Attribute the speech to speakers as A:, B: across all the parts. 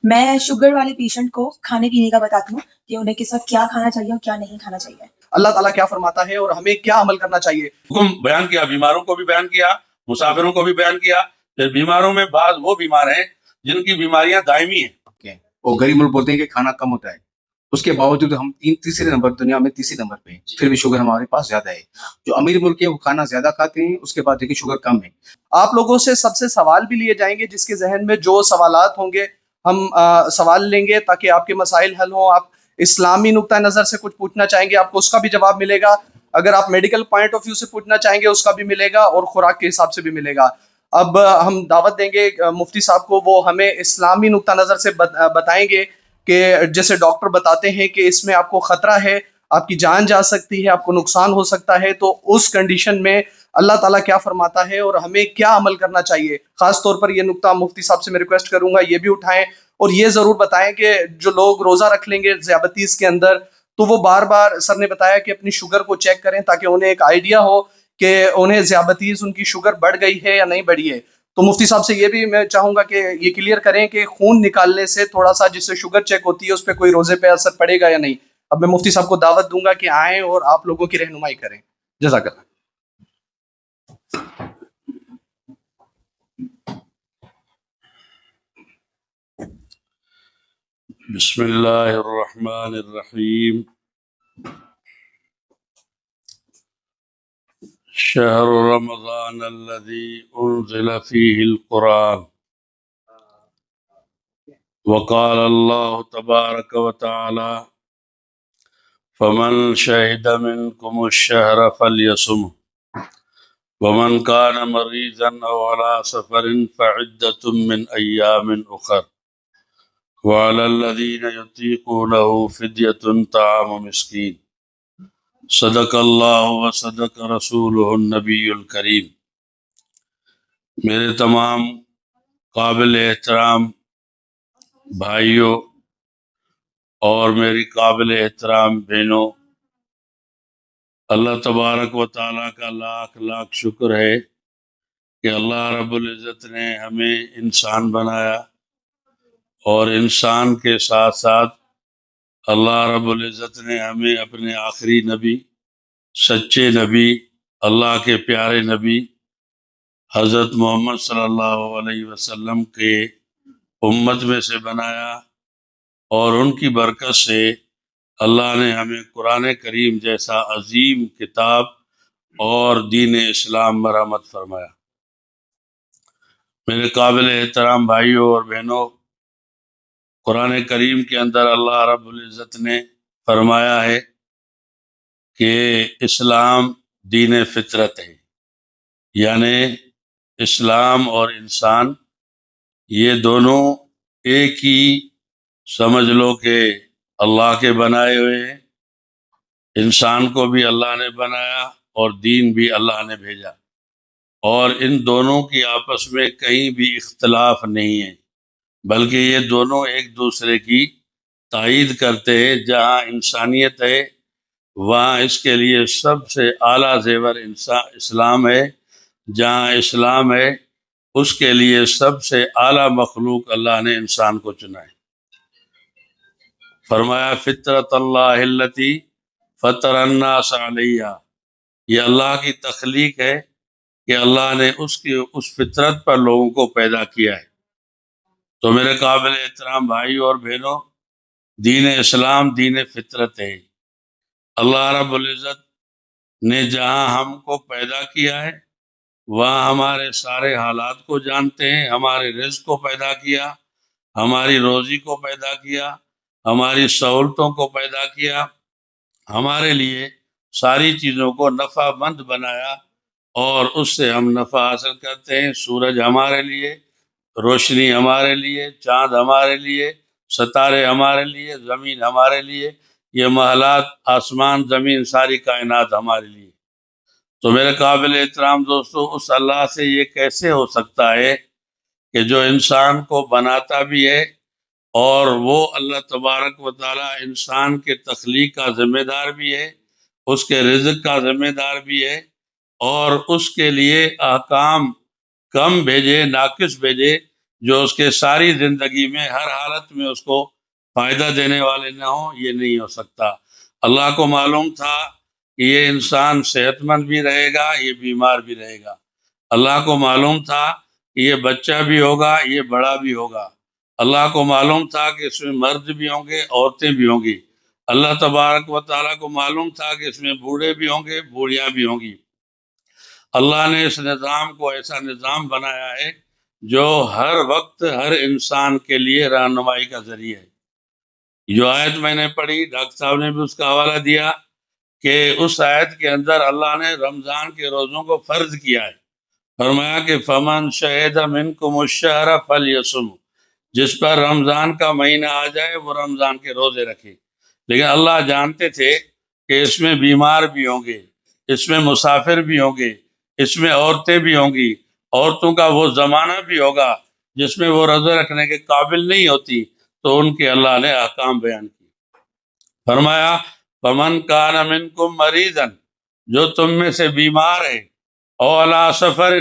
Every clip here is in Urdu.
A: میں شوگر والے پیشنٹ کو کھانے پینے کا بتاتی ہوں کہ انہیں کس وقت کیا کھانا چاہیے اور کیا نہیں کھانا چاہیے۔
B: اللہ تعالیٰ کیا فرماتا ہے اور ہمیں کیا عمل کرنا چاہیے۔
C: حکم بیان کیا، بیماروں کو بھی بیان کیا، مسافروں کو بھی بیان کیا۔ پھر بیماروں میں بعض وہ بیمار ہیں جن کی بیماریاں دائمی ہیں،
D: اور غریب ملک بولتے ہیں کہ کھانا کم ہوتا ہے، اس کے باوجود ہم تیسرے نمبر دنیا میں تیسرے نمبر پہ ہیں، پھر بھی شوگر ہمارے پاس زیادہ ہے۔ جو امیر ملک ہے وہ کھانا زیادہ کھاتے ہیں، اس کے بعد دیکھیں شوگر کم ہے۔
B: آپ لوگوں سے سب سے سوال بھی لیے جائیں گے، جس کے ذہن میں جو سوالات ہوں گے ہم سوال لیں گے تاکہ آپ کے مسائل حل ہوں۔ آپ اسلامی نقطہ نظر سے کچھ پوچھنا چاہیں گے، آپ کو اس کا بھی جواب ملے گا۔ اگر آپ میڈیکل پوائنٹ آف ویو سے پوچھنا چاہیں گے، اس کا بھی ملے گا، اور خوراک کے حساب سے بھی ملے گا۔ اب ہم دعوت دیں گے مفتی صاحب کو، وہ ہمیں اسلامی نقطہ نظر سے بتائیں گے کہ جیسے ڈاکٹر بتاتے ہیں کہ اس میں آپ کو خطرہ ہے، آپ کی جان جا سکتی ہے، آپ کو نقصان ہو سکتا ہے، تو اس کنڈیشن میں اللہ تعالیٰ کیا فرماتا ہے اور ہمیں کیا عمل کرنا چاہیے۔ خاص طور پر یہ نقطہ مفتی صاحب سے میں ریکویسٹ کروں گا یہ بھی اٹھائیں، اور یہ ضرور بتائیں کہ جو لوگ روزہ رکھ لیں گے ذیابطیس کے اندر، تو وہ بار بار سر نے بتایا کہ اپنی شوگر کو چیک کریں تاکہ انہیں ایک آئیڈیا ہو کہ انہیں ذیابطیس، ان کی شوگر بڑھ گئی ہے یا نہیں بڑھی ہے۔ تو مفتی صاحب سے یہ بھی میں چاہوں گا کہ یہ کلیئر کریں کہ خون نکالنے سے تھوڑا سا جس سے شوگر چیک ہوتی ہے اس پہ کوئی روزے پہ اثر پڑے گا یا نہیں۔ اب میں مفتی صاحب کو دعوت دوں گا کہ آئیں اور آپ لوگوں کی رہنمائی کریں۔ جزاک اللہ۔
C: بسم اللہ الرحمن الرحیم۔ شہر رمضان الذی انزل فیہ القرآن وقال اللہ تبارک وتعالی فمن شہد منکم الشہر فلیصمہ ومن کان مریضا او علی سفر فعدۃ من ایام اخر وعلی الذین یطیقونہ فدیۃ طعام مسکین۔ صدق اللہ و صدق رسولہ النبی الکریم۔ میرے تمام قابل احترام بھائیوں اور میری قابل احترام بہنوں، اللہ تبارک و تعالیٰ کا لاکھ لاکھ شکر ہے کہ اللہ رب العزت نے ہمیں انسان بنایا، اور انسان کے ساتھ ساتھ اللہ رب العزت نے ہمیں اپنے آخری نبی، سچے نبی، اللہ کے پیارے نبی حضرت محمد صلی اللہ علیہ وسلم کے امت میں سے بنایا، اور ان کی برکت سے اللہ نے ہمیں قرآن کریم جیسا عظیم کتاب اور دین اسلام مرحمت فرمایا۔ میرے قابل احترام بھائیوں اور بہنوں، قرآن کریم کے اندر اللہ رب العزت نے فرمایا ہے کہ اسلام دین فطرت ہے، یعنی اسلام اور انسان یہ دونوں ایک ہی، سمجھ لو کہ اللہ کے بنائے ہوئے ہیں۔ انسان کو بھی اللہ نے بنایا اور دین بھی اللہ نے بھیجا، اور ان دونوں کی آپس میں کہیں بھی اختلاف نہیں ہے، بلکہ یہ دونوں ایک دوسرے کی تائید کرتے ہیں۔ جہاں انسانیت ہے وہاں اس کے لیے سب سے اعلیٰ زیور اسلام ہے، جہاں اسلام ہے اس کے لیے سب سے اعلیٰ مخلوق اللہ نے انسان کو چنا ہے۔ فرمایا فطرت اللہ التی فطر الناس علیہا، یہ اللہ کی تخلیق ہے کہ اللہ نے اس فطرت پر لوگوں کو پیدا کیا ہے۔ تو میرے قابل احترام بھائی اور بہنوں، دین اسلام دین فطرت ہے۔ اللہ رب العزت نے جہاں ہم کو پیدا کیا ہے وہاں ہمارے سارے حالات کو جانتے ہیں، ہمارے رزق کو پیدا کیا، ہماری روزی کو پیدا کیا، ہماری سہولتوں کو پیدا کیا، ہمارے لیے ساری چیزوں کو نفع مند بنایا، اور اس سے ہم نفع حاصل کرتے ہیں۔ سورج ہمارے لیے، روشنی ہمارے لیے، چاند ہمارے لیے، ستارے ہمارے لیے، زمین ہمارے لیے، یہ محلات آسمان زمین ساری کائنات ہمارے لیے۔ تو میرے قابل احترام دوستو، اس اللہ سے یہ کیسے ہو سکتا ہے کہ جو انسان کو بناتا بھی ہے، اور وہ اللہ تبارک و تعالی انسان کے تخلیق کا ذمہ دار بھی ہے، اس کے رزق کا ذمہ دار بھی ہے، اور اس کے لیے احکام کم بھیجے، ناقص بھیجے، جو اس کے ساری زندگی میں ہر حالت میں اس کو فائدہ دینے والے نہ ہوں، یہ نہیں ہو سکتا۔ اللہ کو معلوم تھا کہ یہ انسان صحت مند بھی رہے گا، یہ بیمار بھی رہے گا۔ اللہ کو معلوم تھا کہ یہ بچہ بھی ہوگا، یہ بڑا بھی ہوگا۔ اللہ کو معلوم تھا کہ اس میں مرد بھی ہوں گے، عورتیں بھی ہوں گی۔ اللہ تبارک و تعالیٰ کو معلوم تھا کہ اس میں بوڑھے بھی ہوں گے، بوڑھیاں بھی ہوں گی۔ اللہ نے اس نظام کو ایسا نظام بنایا ہے جو ہر وقت ہر انسان کے لیے رہنمائی کا ذریعہ ہے۔ جو آیت میں نے پڑھی، ڈاکٹر صاحب نے بھی اس کا حوالہ دیا کہ اس آیت کے اندر اللہ نے رمضان کے روزوں کو فرض کیا ہے۔ فرمایا کہ فمن شہد منکم الشہر فلیصم، جس پر رمضان کا مہینہ آ جائے وہ رمضان کے روزے رکھے۔ لیکن اللہ جانتے تھے کہ اس میں بیمار بھی ہوں گے، اس میں مسافر بھی ہوں گے، اس میں عورتیں بھی ہوں گی، عورتوں کا وہ زمانہ بھی ہوگا جس میں وہ روزے رکھنے کے قابل نہیں ہوتی، تو ان کے اللہ نے احکام بیان کیے۔ فرمایا فمن کان منکم مریضا، جو تم میں سے بیمار ہے، او علی سفر،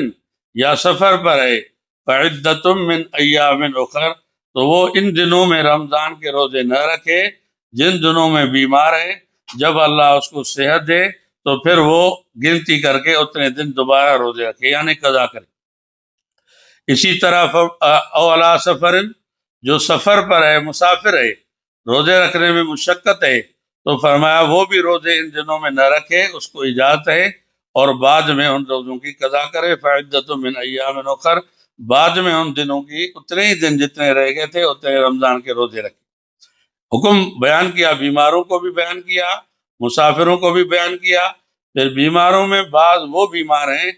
C: یا سفر پر ہے، فعدۃ من ایام اخر، تو وہ ان دنوں میں رمضان کے روزے نہ رکھے جن دنوں میں بیمار ہے۔ جب اللہ اس کو صحت دے تو پھر وہ گنتی کر کے اتنے دن دوبارہ روزے رکھے، یعنی قضا کرے۔ اسی طرح او علی سفر، جو سفر پر ہے، مسافر ہے، روزے رکھنے میں مشقت ہے، تو فرمایا وہ بھی روزے ان دنوں میں نہ رکھے، اس کو اجازت ہے، اور بعد میں ان روزوں کی قضا کرے۔ فعدۃ من ایام اخر، بعد میں ان دنوں کی اتنے ہی دن جتنے رہ گئے تھے اتنے رمضان کے روزے رکھے۔ حکم بیان کیا، بیماروں کو بھی بیان کیا، مسافروں کو بھی بیان کیا۔ پھر بیماروں میں بعض وہ بیمار ہیں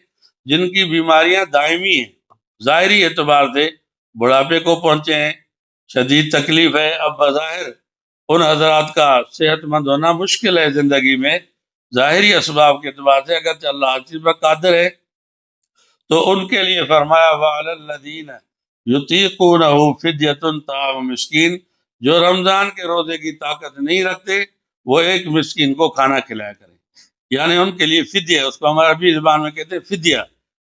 C: جن کی بیماریاں دائمی ہیں، ظاہری اعتبار سے بڑھاپے کو پہنچے ہیں، شدید تکلیف ہے، اب بظاہر ان حضرات کا صحت مند ہونا مشکل ہے زندگی میں، ظاہری اسباب کے اعتبار سے، اگرچہ اللہ ہر چیز پر قادر ہے۔ تو ان کے لیے فرمایا وعلی الذین یطیقونہ فدیۃ طعام مسکین، جو رمضان کے روزے کی طاقت نہیں رکھتے وہ ایک مسکین کو کھانا کھلایا کریں، یعنی ان کے لیے فدیہ، اس کو ہمارے عربی زبان میں کہتے ہیں فدیہ۔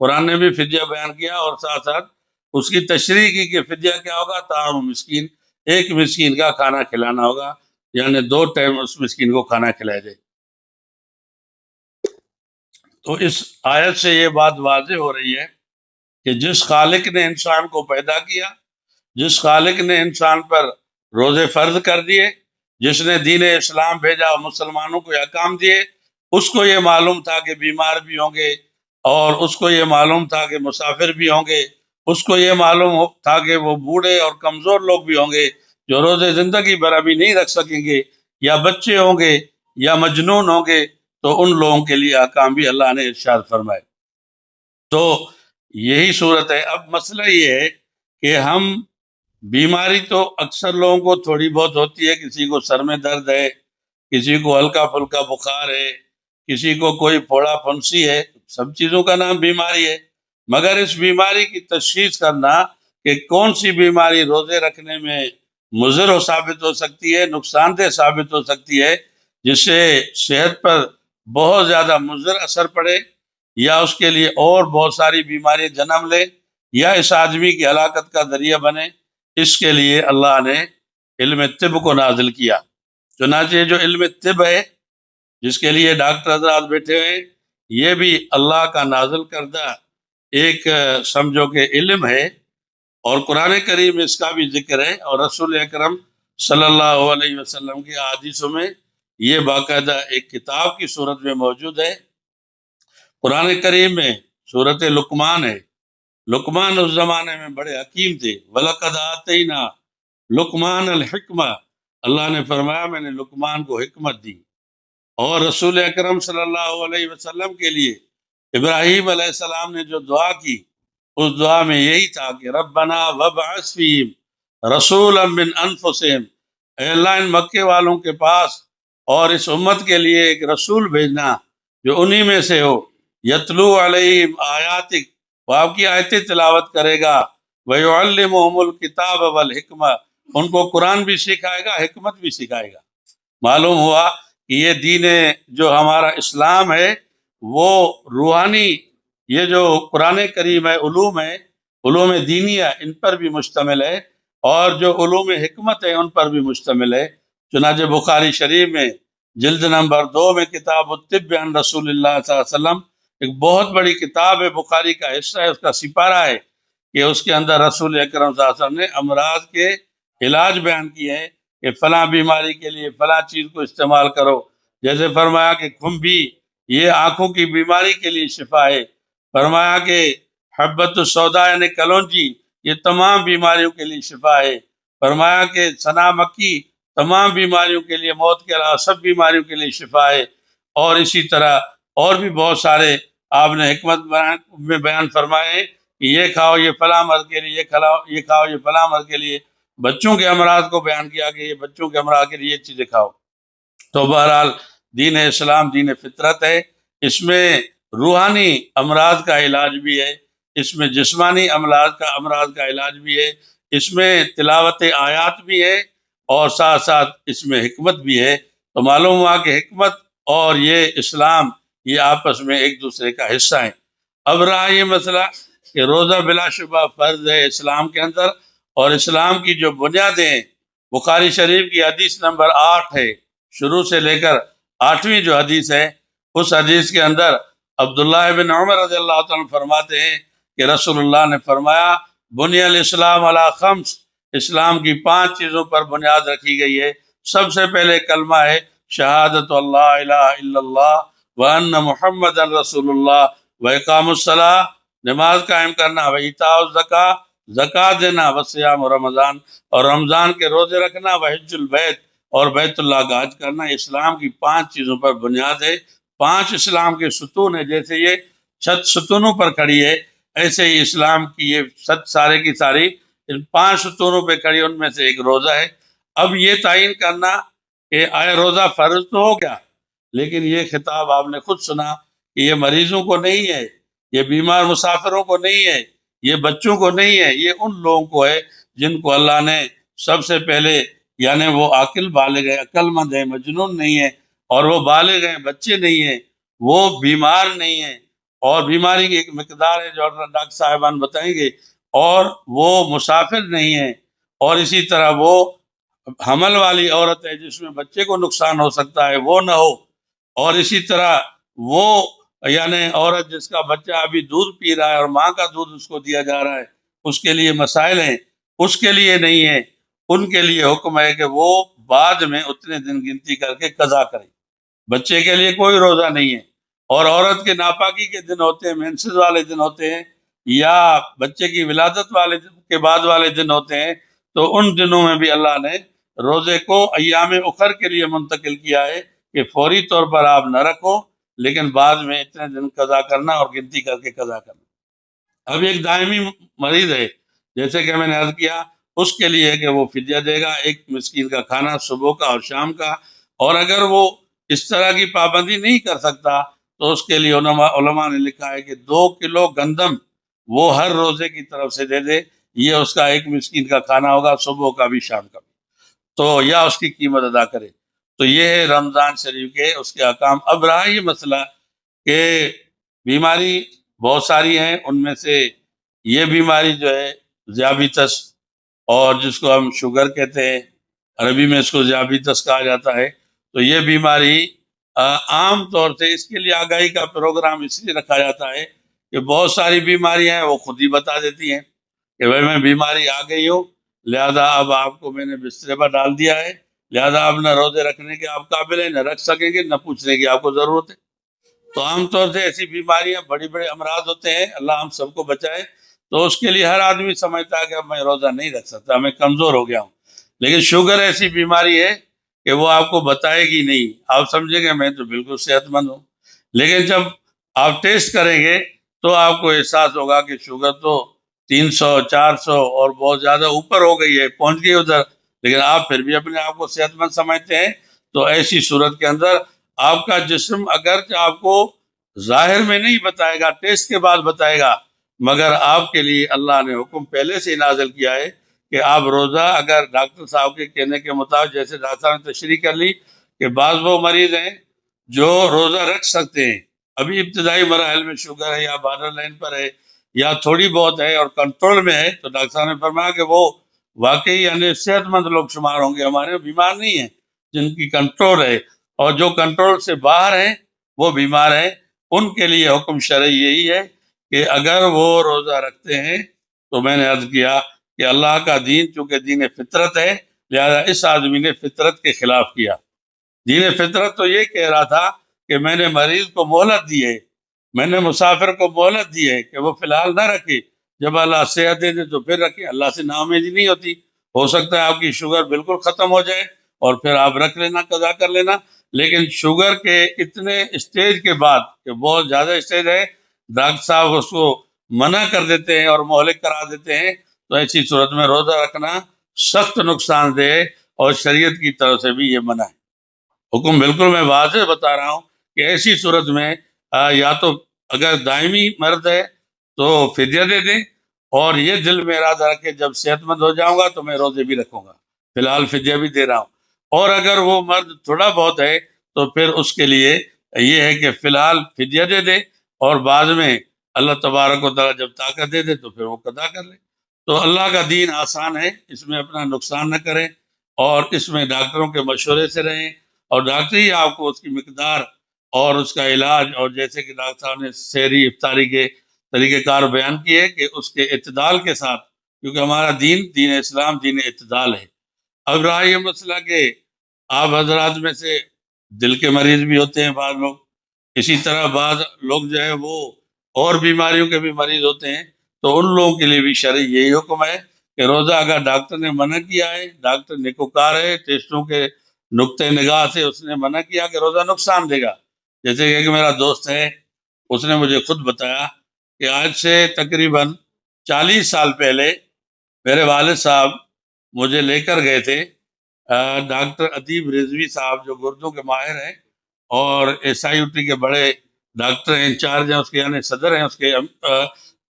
C: قرآن نے بھی فدیہ بیان کیا اور ساتھ ساتھ اس کی تشریح کی کہ فدیہ کیا ہوگا، طعام مسکین، ایک مسکین کا کھانا کھلانا ہوگا، یعنی 2 ٹائم اس مسکین کو کھانا کھلایا جائے۔ تو اس آیت سے یہ بات واضح ہو رہی ہے کہ جس خالق نے انسان کو پیدا کیا، جس خالق نے انسان پر روزے فرض کر دیے، جس نے دین اسلام بھیجا اور مسلمانوں کو احکام دیے، اس کو یہ معلوم تھا کہ بیمار بھی ہوں گے، اور اس کو یہ معلوم تھا کہ مسافر بھی ہوں گے، اس کو یہ معلوم تھا کہ وہ بوڑھے اور کمزور لوگ بھی ہوں گے جو روزے زندگی بھر ابھی نہیں رکھ سکیں گے، یا بچے ہوں گے یا مجنون ہوں گے، تو ان لوگوں کے لیے احکام بھی اللہ نے ارشاد فرمائے۔ تو یہی صورت ہے۔ اب مسئلہ یہ ہے کہ ہم بیماری تو اکثر لوگوں کو تھوڑی بہت ہوتی ہے، کسی کو سر میں درد ہے، کسی کو ہلکا پھلکا بخار ہے، کسی کو کوئی پھوڑا پھنسی ہے، سب چیزوں کا نام بیماری ہے، مگر اس بیماری کی تشخیص کرنا کہ کون سی بیماری روزے رکھنے میں مضر ثابت ہو سکتی ہے، نقصان دہ ثابت ہو سکتی ہے، جس سے صحت پر بہت زیادہ مضر اثر پڑے، یا اس کے لیے اور بہت ساری بیماری جنم لے، یا اس آدمی کی ہلاکت کا ذریعہ بنے، اس کے لیے اللہ نے علم طب کو نازل کیا۔ چنانچہ جو علم طب ہے، جس کے لیے ڈاکٹر حضرات بیٹھے ہوئے، یہ بھی اللہ کا نازل کردہ ایک سمجھو کہ علم ہے، اور قرآن کریم میں اس کا بھی ذکر ہے، اور رسول اکرم صلی اللہ علیہ وسلم کی احادیثوں میں یہ باقاعدہ ایک کتاب کی صورت میں موجود ہے۔ قرآن کریم میں سورۃ لقمان ہے۔ لقمان اس زمانے میں بڑے حکیم تھے۔ وَلَقَدْ آتَيْنَا لقمان الحکمہ، اللہ نے فرمایا میں نے لقمان کو حکمت دی۔ اور رسول اکرم صلی اللہ علیہ وسلم کے لیے ابراہیم علیہ السلام نے جو دعا کی، اس دعا میں یہی تھا کہ ربنا وابعث فیہم رسولا من انفسہم، اے اللہ ان مکے والوں کے پاس اور اس امت کے لیے ایک رسول بھیجنا جو انہی میں سے ہو، یتلو علیہم آیاتک، وہ آپ کی آیتیں تلاوت کرے گا، ویعلمہم الکتاب والحکمہ، ان کو قرآن بھی سکھائے گا، حکمت بھی سکھائے گا۔ معلوم ہوا کہ یہ دین جو ہمارا اسلام ہے وہ روحانی، یہ جو قرآن کریم ہے، علوم ہے، علوم دینیہ ان پر بھی مشتمل ہے، اور جو علوم حکمت ہے ان پر بھی مشتمل ہے۔ چنانچہ بخاری شریف میں جلد نمبر 2 میں کتاب الطب عن رسول اللہ صلی اللہ علیہ وسلم ایک بہت بڑی کتاب ہے، بخاری کا حصہ ہے، اس کا سپارہ ہے کہ اس کے اندر رسول اکرم صلی اللہ علیہ وسلم نے امراض کے علاج بیان کیے ہیں کہ فلاں بیماری کے لیے فلاں چیز کو استعمال کرو۔ جیسے فرمایا کہ کھمبی یہ آنکھوں کی بیماری کے لیے شفا ہے، فرمایا کہ حبت السودا یعنی کلونجی یہ تمام بیماریوں کے لیے شفا ہے، فرمایا کہ سنا مکی تمام بیماریوں کے لیے، موت کے علاوہ سب بیماریوں کے لیے شفا ہے، اور اسی طرح اور بھی بہت سارے آپ نے حکمت میں بیان فرمائے کہ یہ کھاؤ یہ فلاں مرض کے لیے، یہ کھاؤ یہ فلاں مرض کے لیے۔ بچوں کے امراض کو بیان کیا کہ یہ بچوں کے امراض کے لیے یہ چیزیں کھاؤ۔ تو بہرحال دین اسلام دین فطرت ہے، اس میں روحانی امراض کا علاج بھی ہے، اس میں جسمانی امراض کا علاج بھی ہے، اس میں تلاوت آیات بھی ہے، اور ساتھ ساتھ اس میں حکمت بھی ہے۔ تو معلوم ہوا کہ حکمت اور یہ اسلام یہ آپس میں ایک دوسرے کا حصہ ہیں۔ اب رہا یہ مسئلہ کہ روزہ بلا شبہ فرض ہے اسلام کے اندر، اور اسلام کی جو بنیادیں ہیں، بخاری شریف کی حدیث نمبر 8 ہے، شروع سے لے کر 8ویں جو حدیث ہے، اس حدیث کے اندر عبداللہ بن عمر رضی اللہ عنہ فرماتے ہیں کہ رسول اللہ نے فرمایا بنی الاسلام علی خمس، اسلام کی 5 چیزوں پر بنیاد رکھی گئی ہے۔ سب سے پہلے کلمہ ہے شہادت اللہ الہ الا اللہ وان محمد رسول اللہ، و اقام الصلاۃ نماز قائم کرنا، و ایتاء الزکوٰۃ زکوٰۃ دینا، و صیام رمضان اور رمضان کے روزے رکھنا، و حج البیت اور بیت اللہ کا حج کرنا۔ اسلام کی 5 چیزوں پر بنیاد ہے، 5 اسلام کے ستون ہیں۔ جیسے یہ چھت ستونوں پر کھڑی ہے، ایسے ہی اسلام کی یہ چھت سارے کی ساری ان 5 ستونوں پہ کھڑی، ان میں سے ایک روزہ ہے۔ اب یہ تعین کرنا کہ آیا روزہ فرض تو ہو گیا، لیکن یہ خطاب آپ نے خود سنا کہ یہ مریضوں کو نہیں ہے، یہ بیمار مسافروں کو نہیں ہے، یہ بچوں کو نہیں ہے، یہ ان لوگوں کو ہے جن کو اللہ نے سب سے پہلے یعنی وہ عاقل بالغ ہے، عقل مند ہے، مجنون نہیں ہے، اور وہ بالغ ہیں، بچے نہیں ہیں، وہ بیمار نہیں ہیں، اور بیماری کی ایک مقدار ہے جو ڈاکٹر صاحبان بتائیں گے، اور وہ مسافر نہیں ہیں، اور اسی طرح وہ حمل والی عورت ہے جس میں بچے کو نقصان ہو سکتا ہے وہ نہ ہو، اور اسی طرح وہ یعنی عورت جس کا بچہ ابھی دودھ پی رہا ہے اور ماں کا دودھ اس کو دیا جا رہا ہے، اس کے لیے مسائل ہیں، اس کے لیے نہیں ہے، ان کے لیے حکم ہے کہ وہ بعد میں اتنے دن گنتی کر کے قضا کریں۔ بچے کے لیے کوئی روزہ نہیں ہے، اور عورت کے ناپاکی کے دن ہوتے ہیں، مینسز والے دن ہوتے ہیں، یا بچے کی ولادت والے دن کے بعد والے دن ہوتے ہیں، تو ان دنوں میں بھی اللہ نے روزے کو ایام اخر کے لیے منتقل کیا ہے کہ فوری طور پر آپ نہ رکھو، لیکن بعد میں اتنے دن قضا کرنا اور گنتی کر کے قضا کرنا۔ اب ایک دائمی مریض ہے، جیسے کہ میں نے عرض کیا، اس کے لیے ہے کہ وہ فدیہ دے گا، ایک مسکین کا کھانا صبح کا اور شام کا، اور اگر وہ اس طرح کی پابندی نہیں کر سکتا تو اس کے لیے علماء نے لکھا ہے کہ 2 کلو گندم وہ ہر روزے کی طرف سے دے دے، یہ اس کا ایک مسکین کا کھانا ہوگا، صبح کا بھی شام کا بھی، تو یا اس کی قیمت ادا کرے۔ تو یہ ہے رمضان شریف کے اس کے احکام۔ اب رہا یہ مسئلہ کہ بیماری بہت ساری ہیں، ان میں سے یہ بیماری جو ہے ذیابیطس، اور جس کو ہم شوگر کہتے ہیں، عربی میں اس کو ذیابیطس کہا جاتا ہے، تو یہ بیماری عام طور سے اس کے لیے آگاہی کا پروگرام اس لیے رکھا جاتا ہے کہ بہت ساری بیماریاں ہیں وہ خود ہی بتا دیتی ہیں کہ بھائی میں بیماری آ گئی ہوں، لہذا اب آپ کو میں نے بسترے پر ڈال دیا ہے، لہذا اب نہ روزے رکھنے کے آپ قابل ہیں، نہ رکھ سکیں گے، نہ پوچھنے کی آپ کو ضرورت ہے۔ تو عام طور سے ایسی بیماریاں بڑے بڑے امراض ہوتے ہیں، اللہ ہم سب کو بچائے، تو اس کے لیے ہر آدمی سمجھتا ہے کہ اب میں روزہ نہیں رکھ سکتا، میں کمزور ہو گیا ہوں۔ لیکن شوگر ایسی بیماری ہے کہ وہ آپ کو بتائے گی نہیں، آپ سمجھیں گے میں تو بالکل صحت مند ہوں، لیکن جب آپ ٹیسٹ کریں گے تو آپ کو احساس ہوگا کہ شوگر تو 300 400 اور بہت زیادہ اوپر ہو گئی ہے، پہنچ گئی ادھر، لیکن آپ پھر بھی اپنے آپ کو صحت مند سمجھتے ہیں۔ تو ایسی صورت کے اندر آپ کا جسم اگرچہ آپ کو ظاہر میں نہیں بتائے گا، ٹیسٹ کے بعد بتائے گا، مگر آپ کے لیے اللہ نے حکم پہلے سے ہی نازل کیا ہے کہ آپ روزہ اگر ڈاکٹر صاحب کے کہنے کے مطابق، جیسے ڈاکٹر صاحب نے تشریح کر لی کہ بعض وہ مریض ہیں جو روزہ رکھ سکتے ہیں، ابھی ابتدائی مراحل میں شوگر ہے یا بارڈر لائن پر ہے یا تھوڑی بہت ہے اور کنٹرول میں ہے تو ڈاکٹر صاحب نے فرمایا کہ وہ واقعی یعنی صحت مند لوگ شمار ہوں گے، ہمارے بیمار نہیں ہیں جن کی کنٹرول ہے، اور جو کنٹرول سے باہر ہیں وہ بیمار ہیں، ان کے لیے حکم شرعی یہی ہے کہ اگر وہ روزہ رکھتے ہیں تو میں نے عرض کیا کہ اللہ کا دین چونکہ دین فطرت ہے، لہذا اس آدمی نے فطرت کے خلاف کیا۔ دین فطرت تو یہ کہہ رہا تھا کہ میں نے مریض کو مہلت دی ہے، میں نے مسافر کو مہلت دی ہے کہ وہ فی الحال نہ رکھے، جب اللہ صحت دے دے تو پھر رکھے، اللہ سے نا امیدی نہیں ہوتی، ہو سکتا ہے آپ کی شوگر بالکل ختم ہو جائے اور پھر آپ رکھ لینا، قضا کر لینا، لیکن شوگر کے اتنے اسٹیج کے بعد کہ بہت زیادہ اسٹیج ہے، ڈاکٹر صاحب اس کو منع کر دیتے ہیں اور مہلک کرا دیتے ہیں، تو ایسی صورت میں روزہ رکھنا سخت نقصان دہ اور شریعت کی طرف سے بھی یہ منع ہے۔ حکم بالکل میں واضح بتا رہا ہوں کہ ایسی صورت میں یا تو اگر دائمی مرض ہے تو فدیہ دے دیں، اور یہ دل میں ارادہ رکھے جب صحت مند ہو جاؤں گا تو میں روزے بھی رکھوں گا، فی الحال فدیہ بھی دے رہا ہوں، اور اگر وہ مرض تھوڑا بہت ہے تو پھر اس کے لیے یہ ہے کہ فی الحال فدیہ دے دے، اور بعد میں اللہ تبارک و تعالیٰ جب طاقت دے دے تو پھر وہ قضا کر لے۔ تو اللہ کا دین آسان ہے، اس میں اپنا نقصان نہ کریں، اور اس میں ڈاکٹروں کے مشورے سے رہیں، اور ڈاکٹر ہی آپ کو اس کی مقدار اور اس کا علاج، اور جیسے کہ ڈاکٹر صاحب نے سحری افطاری کے طریقہ کار بیان کیے کہ اس کے اعتدال کے ساتھ، کیونکہ ہمارا دین اسلام دین اعتدال ہے۔ اب رہا یہ مسئلہ کہ آپ حضرات میں سے دل کے مریض بھی ہوتے ہیں بعض لوگ، اسی طرح بعض لوگ جو ہے وہ اور بیماریوں کے بھی مریض ہوتے ہیں، تو ان لوگوں کے لیے بھی شرعی یہی حکم ہے کہ روزہ اگر ڈاکٹر نے منع کیا ہے، ڈاکٹر نیکوکار ہے، ٹیسٹوں کے نقطۂ نگاہ سے اس نے منع کیا کہ روزہ نقصان دے گا، جیسے کہ میرا دوست ہے، اس نے مجھے خود بتایا کہ آج سے تقریباً 40 سال پہلے میرے والد صاحب مجھے لے کر گئے تھے ڈاکٹر ادیب رضوی صاحب جو گردوں کے ماہر ہیں اور SIUT کے بڑے ڈاکٹر ہیں، انچارج ہیں اس کے، یعنی صدر ہیں اس کے،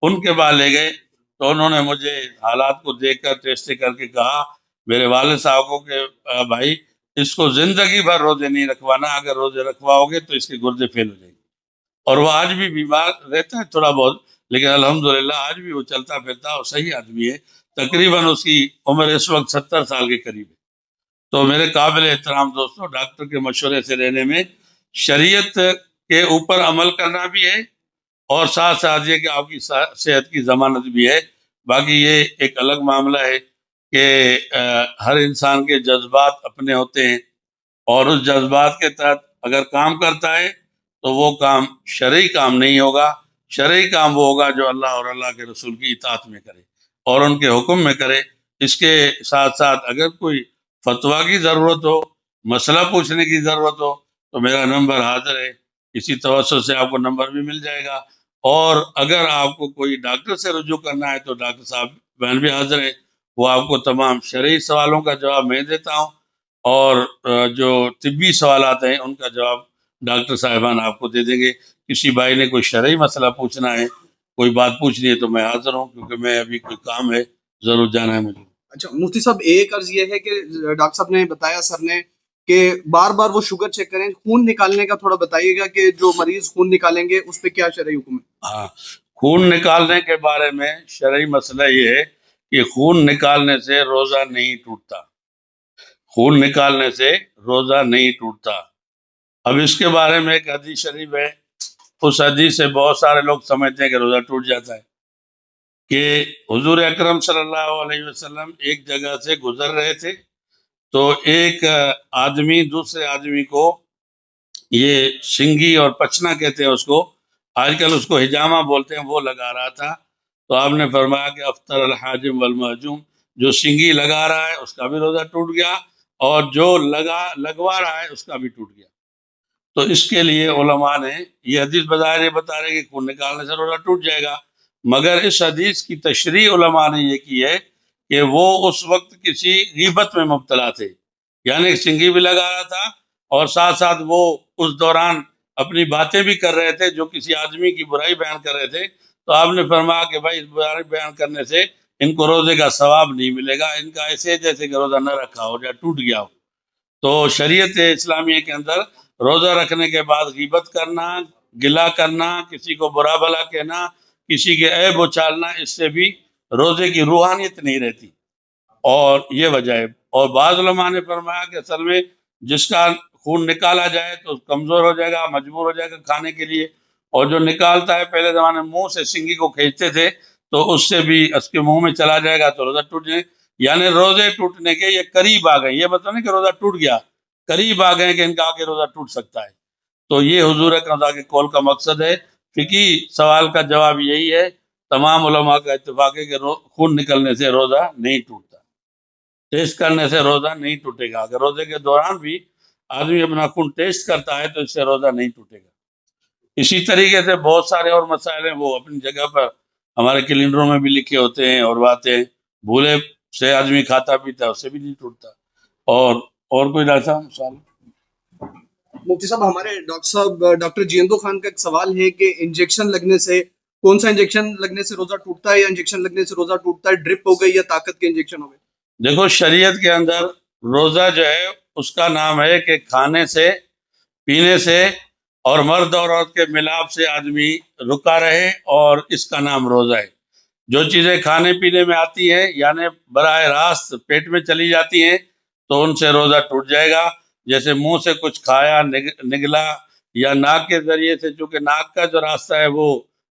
C: ان کے بعد لے گئے تو انہوں نے مجھے حالات کو دیکھ کر ٹیسٹ کر کے کہا میرے والد صاحب کو کہ بھائی اس کو زندگی بھر روزے نہیں رکھوانا، اگر روزے رکھواؤ گے تو اس کے گردے فیل ہو جائیں گے، اور وہ آج بھی بیمار رہتا ہے تھوڑا بہت، لیکن الحمدللہ آج بھی وہ چلتا پھرتا اور صحیح آدمی ہے، تقریباً اس کی عمر اس وقت 70 سال کے قریب ہے۔ تو میرے قابل احترام دوستوں، ڈاکٹر کے مشورے سے رہنے میں شریعت کے اوپر عمل کرنا بھی ہے، اور ساتھ ساتھ یہ کہ آپ کی صحت کی ضمانت بھی ہے۔ باقی یہ ایک الگ معاملہ ہے کہ ہر انسان کے جذبات اپنے ہوتے ہیں، اور اس جذبات کے تحت اگر کام کرتا ہے تو وہ کام شرعی کام نہیں ہوگا، شرعی کام وہ ہوگا جو اللہ اور اللہ کے رسول کی اطاعت میں کرے اور ان کے حکم میں کرے۔ اس کے ساتھ ساتھ اگر کوئی فتویٰ کی ضرورت ہو، مسئلہ پوچھنے کی ضرورت ہو تو میرا نمبر حاضر ہے، اسی توسط سے آپ کو نمبر بھی مل جائے گا، اور اگر آپ کو کوئی ڈاکٹر سے رجوع کرنا ہے تو ڈاکٹر صاحب بہن بھی حاضر ہیں، وہ آپ کو تمام شرعی سوالوں کا جواب میں دیتا ہوں، اور جو طبی سوالات ہیں ان کا جواب ڈاکٹر صاحبان آپ کو دے دیں گے۔ کسی بھائی نے کوئی شرعی مسئلہ پوچھنا ہے، کوئی بات پوچھنی ہے تو میں حاضر ہوں، کیونکہ میں ابھی کوئی کام ہے، ضرور جانا ہے مجھے۔
B: اچھا مفتی صاحب، ایک عرض یہ ہے کہ ڈاکٹر صاحب نے بتایا سر نے کہ بار بار وہ شوگر چیک کریں، خون نکالنے کا تھوڑا بتائیے گا کہ جو مریض خون نکالیں گے اس پہ کیا شرعی حکم ہے؟
C: ہاں، خون نکالنے کے بارے میں شرعی مسئلہ یہ ہے کہ خون نکالنے سے روزہ نہیں ٹوٹتا، خون نکالنے سے روزہ نہیں ٹوٹتا۔ اب اس کے بارے میں ایک حدیث شریف ہے، اس حدیث سے بہت سارے لوگ سمجھتے ہیں کہ روزہ ٹوٹ جاتا ہے، کہ حضور اکرم صلی اللہ علیہ وسلم ایک جگہ سے گزر رہے تھے تو ایک آدمی دوسرے آدمی کو، یہ سنگی اور پچنا کہتے ہیں اس کو، آج کل اس کو حجامہ بولتے ہیں، وہ لگا رہا تھا، تو آپ نے فرمایا کہ افطر الحاجم والمحجوم، جو سنگی لگا رہا ہے اس کا بھی روزہ ٹوٹ گیا، اور جو لگوا رہا ہے اس کا بھی ٹوٹ گیا۔ تو اس کے لیے علماء نے یہ حدیث بظاہر یہ بتا رہے کہ خون نکالنے سے روزہ ٹوٹ جائے گا، مگر اس حدیث کی تشریح علماء نے یہ کی ہے کہ وہ اس وقت کسی غیبت میں مبتلا تھے، یعنی سنگی بھی لگا رہا تھا اور ساتھ ساتھ وہ اس دوران اپنی باتیں بھی کر رہے تھے جو کسی آدمی کی برائی بیان کر رہے تھے، تو آپ نے فرمایا کہ بھائی اس برائی بیان کرنے سے ان کو روزے کا ثواب نہیں ملے گا، ان کا ایسے جیسے کہ روزہ نہ رکھا ہو یا ٹوٹ گیا ہو۔ تو شریعت اسلامیہ کے اندر روزہ رکھنے کے بعد غیبت کرنا، گلہ کرنا، کسی کو برا بھلا کہنا، کسی کے عیب اچھالنا، اس سے بھی روزے کی روحانیت نہیں رہتی، اور یہ وجہ ہے۔ اور بعض علماء نے فرمایا کہ اصل میں جس کا خون نکالا جائے تو کمزور ہو جائے گا، مجبور ہو جائے گا کھانے کے لیے، اور جو نکالتا ہے، پہلے زمانے میں منہ سے سنگی کو کھینچتے تھے تو اس سے بھی اس کے منہ میں چلا جائے گا تو روزہ ٹوٹ جائے، یعنی روزے ٹوٹنے کے یہ قریب آ گئے، یہ مطلب نہیں کہ روزہ ٹوٹ گیا، قریب آ گئے کہ ان کا آگے روزہ ٹوٹ سکتا ہے۔ تو یہ حضور اکرم صلی اللہ علیہ وسلم کے قول کا مقصد ہے۔ فقہی سوال کا جواب یہی ہے، تمام علماء کا اتفاق ہے کہ خون نکلنے سے روزہ نہیں ٹوٹتا، ٹیسٹ کرنے سے روزہ نہیں ٹوٹے گا۔ اگر روزے کے دوران بھی آدمی اپنا خون ٹیسٹ کرتا ہے تو اس سے روزہ نہیں ٹوٹے گا۔ اسی طریقے سے بہت سارے اور مسائل ہیں، وہ اپنی جگہ پر ہمارے کیلنڈروں میں بھی لکھے ہوتے ہیں، اور باتیں بھولے سے آدمی کھاتا پیتا ہے اس سے بھی نہیں ٹوٹتا۔ اور کوئی ڈاکٹر صاحب سوال؟
B: مفتی صاحب، ہمارے ڈاکٹر جیندو خان کا ایک سوال ہے کہ انجیکشن لگنے سے، کون سا انجیکشن لگنے سے روزہ ٹوٹتا ہے، یا انجیکشن لگنے سے روزہ ٹوٹتا ہے؟ ڈرپ ہو گئی یا طاقت کے انجیکشن ہو گئے؟
C: دیکھو، شریعت کے اندر روزہ جو ہے اس کا نام ہے کہ کھانے سے، پینے سے اور مرد اور عورت کے ملاپ سے آدمی رکا رہے، اور اس کا نام روزہ ہے۔ جو چیزیں کھانے پینے میں آتی ہیں یعنی براہ راست پیٹ میں چلی جاتی ہیں تو ان سے روزہ ٹوٹ جائے گا، جیسے منہ سے کچھ کھایا، نگلا، یا ناک کے ذریعے سے، چونکہ ناک کا جو راستہ ہے وہ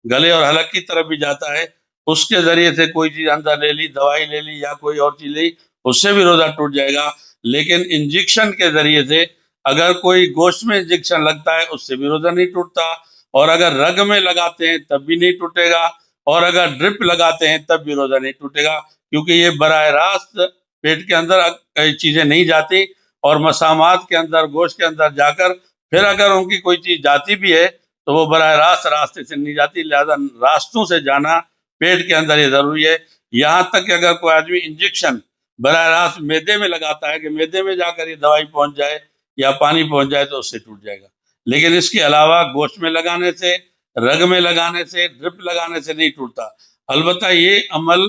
C: گلے اور حلق کی طرف بھی جاتا ہے، اس کے ذریعے سے کوئی چیز اندر لے لی، دوائی لے لی یا کوئی اور چیز لی، اس سے بھی روزہ ٹوٹ جائے گا۔ لیکن انجیکشن کے ذریعے سے اگر کوئی گوشت میں انجیکشن لگتا ہے اس سے بھی روزہ نہیں ٹوٹتا، اور اگر رگ میں لگاتے ہیں تب بھی نہیں ٹوٹے گا، اور اگر ڈرپ لگاتے ہیں تب بھی روزہ نہیں ٹوٹے گا، کیونکہ یہ براہ راست پیٹ کے اندر کئی چیزیں نہیں جاتی، اور مسامات کے اندر، گوشت کے اندر جا کر پھر اگر ان کی کوئی چیز جاتی بھی ہے تو وہ براہ راست راستے سے نہیں جاتی، لہذا راستوں سے جانا پیٹ کے اندر یہ ضروری ہے۔ یہاں تک کہ اگر کوئی آدمی انجیکشن براہ راست معدے میں لگاتا ہے کہ معدے میں جا کر یہ دوائی پہنچ جائے یا پانی پہنچ جائے تو اس سے ٹوٹ جائے گا، لیکن اس کے علاوہ گوشت میں لگانے سے، رگ میں لگانے سے، ڈرپ لگانے سے نہیں ٹوٹتا۔ البتہ یہ عمل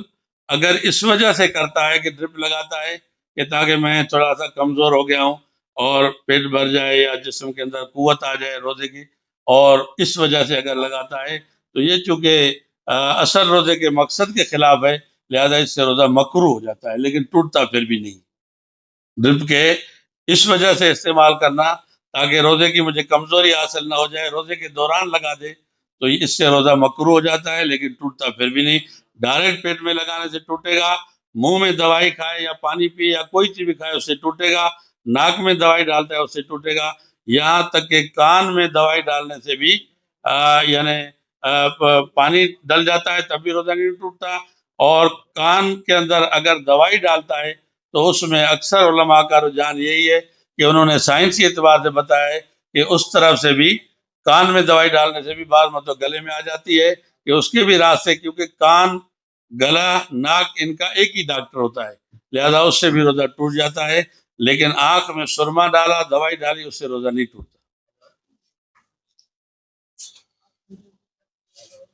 C: اگر اس وجہ سے کرتا ہے کہ ڈرپ لگاتا ہے کہ تاکہ میں تھوڑا سا کمزور ہو گیا ہوں اور پیٹ بھر جائے یا جسم کے اندر قوت آ جائے روزے کی، اور اس وجہ سے اگر لگاتا ہے تو یہ چونکہ اثر روزے کے مقصد کے خلاف ہے، لہذا اس سے روزہ مکروہ ہو جاتا ہے، لیکن ٹوٹتا پھر بھی نہیں۔ ڈرپ کے اس وجہ سے استعمال کرنا تاکہ روزے کی مجھے کمزوری حاصل نہ ہو جائے، روزے کے دوران لگا دے تو اس سے روزہ مکروہ ہو جاتا ہے، لیکن ٹوٹتا پھر بھی نہیں۔ ڈائریکٹ پیٹ میں لگانے سے ٹوٹے گا، منہ میں دوائی کھائے یا پانی پیے یا کوئی چیز بھی کھائے اس سے ٹوٹے گا، ناک میں دوائی ڈالتا ہے اس سے ٹوٹے گا، یہاں تک کہ کان میں دوائی ڈالنے سے بھی یعنی پانی ڈل جاتا ہے تب بھی روزہ نہیں ٹوٹتا، اور کان کے اندر اگر دوائی ڈالتا ہے تو اس میں اکثر علماء کا رجحان یہی ہے کہ انہوں نے سائنسی اعتبار سے بتایا ہے کہ اس طرف سے بھی کان میں دوائی ڈالنے سے بھی بعض مطلب گلے میں آ جاتی ہے کہ اس کے بھی راستے، کیونکہ کان، گلا، ناک ان کا ایک ہی ڈاکٹر ہوتا ہے، لہذا اس سے بھی روزہ ٹوٹ جاتا ہے، لیکن آنکھ میں سرما ڈالا، دوائی ڈالی، اس سے روزہ نہیں ٹوٹتا۔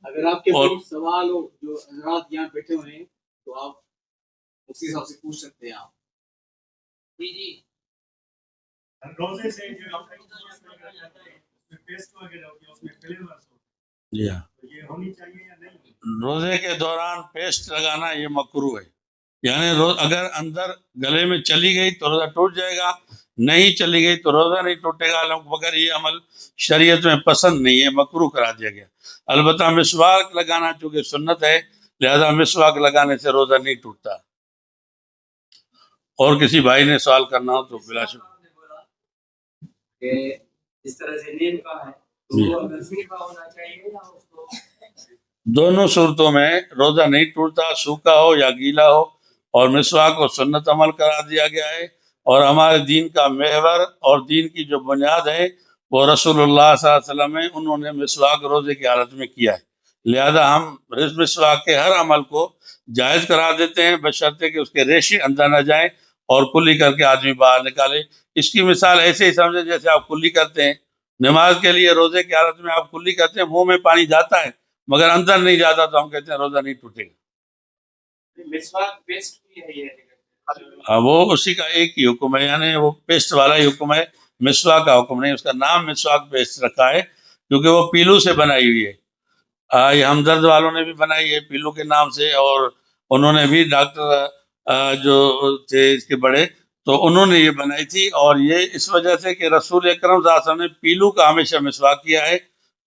D: اگر آپ کے کوئی سوال ہو جو حضرات یہاں بیٹھے ہوئے ہیں تو آپ مفتی صاحب سے پوچھ سکتے ہیں۔ آپ جی
E: روزے سے جو آپ کا ٹیسٹ وغیرہ ہوگی اس میں فلیورز ہوتے
C: جی ہاں،
E: ہیں، یہ ہونی چاہیے یا نہیں؟
C: روزے کے دوران پیسٹ لگانا یہ مکروہ ہے، یعنی اگر اندر گلے میں چلی گئی تو روزہ ٹوٹ جائے گا، نہیں چلی گئی تو روزہ نہیں ٹوٹے گا، مگر یہ عمل شریعت میں پسند نہیں ہے، مکروہ کرا دیا گیا۔ البتہ مسواک لگانا چونکہ سنت ہے، لہذا مسواک لگانے سے روزہ نہیں ٹوٹتا۔ اور کسی بھائی نے سوال کرنا ہو تو بلا شبہ۔
D: کہ اس طرح سے نیل کا ہے تو وہ اگر سوکھا ہونا چاہیے یا اس کو
C: دونوں صورتوں میں روزہ نہیں ٹوٹتا، سوکھا ہو یا گیلا ہو، اور مسواک کو سنت عمل کرا دیا گیا ہے، اور ہمارے دین کا محور اور دین کی جو بنیاد ہے وہ رسول اللہ صلی اللہ علیہ وسلم ہے، انہوں نے مسواک روزے کی حالت میں کیا ہے، لہذا ہم مسواک کے ہر عمل کو جائز قرار دیتے ہیں بشرطے کہ اس کے ریشے اندر نہ جائیں اور کلی کر کے آدمی باہر نکالے۔ اس کی مثال ایسے ہی سمجھیں جیسے آپ کلی کرتے ہیں، نماز کے لیے روزے کی حالت میں آپ کلی کرتے ہیں، منہ میں پانی جاتا ہے مگر اندر نہیں جاتا تو ہم کہتے ہیں روزہ نہیں ٹوٹے گا۔
D: مسواک پیسٹ بھی ہے یہ
C: ہاں، وہ اسی کا ایک ہی حکم ہے، یعنی وہ پیسٹ والا ہی حکم ہے، مسواک کا حکم نہیں۔ اس کا نام مسواک پیسٹ رکھا ہے کیونکہ وہ پیلو سے بنائی ہوئی ہے۔ یہ ہمدرد والوں نے بھی بنائی ہے پیلو کے نام سے، اور انہوں نے بھی ڈاکٹر جو تھے اس کے بڑے، تو انہوں نے یہ بنائی تھی، اور یہ اس وجہ سے کہ رسول اکرم صلی اللہ علیہ وسلم نے پیلو کا ہمیشہ مسواک کیا ہے،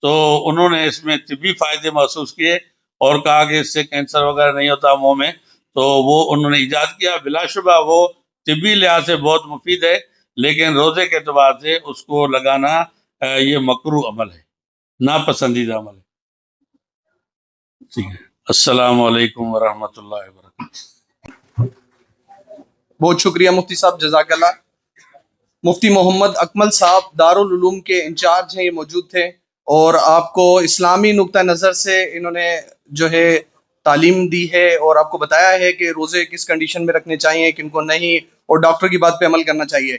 C: تو انہوں نے اس میں طبی فائدے محسوس کیے اور کہا کہ اس سے کینسر وغیرہ نہیں ہوتا منہ میں، تو وہ انہوں نے ایجاد کیا۔ بلا شبہ وہ طبی لحاظ سے بہت مفید ہے، لیکن روزے کے اعتبار سے اس کو لگانا یہ مکروہ عمل ہے، ناپسندیدہ عمل ہے۔ ٹھیک ہے، السلام علیکم ورحمۃ اللہ وبرکاتہ۔
B: بہت شکریہ مفتی صاحب، جزاک اللہ۔ مفتی محمد اکمل صاحب دارالعلوم کے انچارج ہیں، یہ موجود تھے اور آپ کو اسلامی نقطہ نظر سے انہوں نے جو ہے تعلیم دی ہے اور آپ کو بتایا ہے کہ روزے کس کنڈیشن میں رکھنے چاہیے، کن کو نہیں، اور ڈاکٹر کی بات پہ عمل کرنا چاہیے۔